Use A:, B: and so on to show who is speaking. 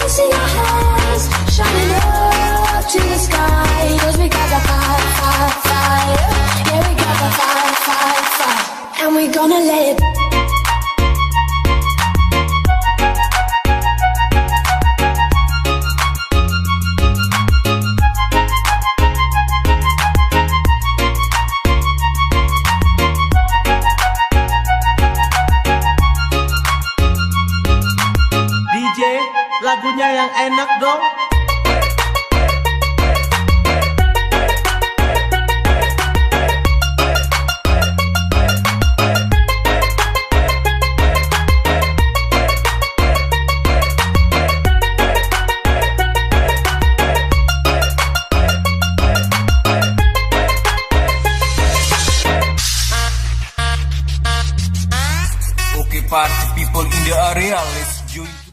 A: see your hands shining up to the sky. 'Cause we got the fire, fire, fire. Yeah, we got the fire, fire, fire. And we gonna let it.
B: DJ, lagunya yang enak dong. Okay, party people in the area, let's join.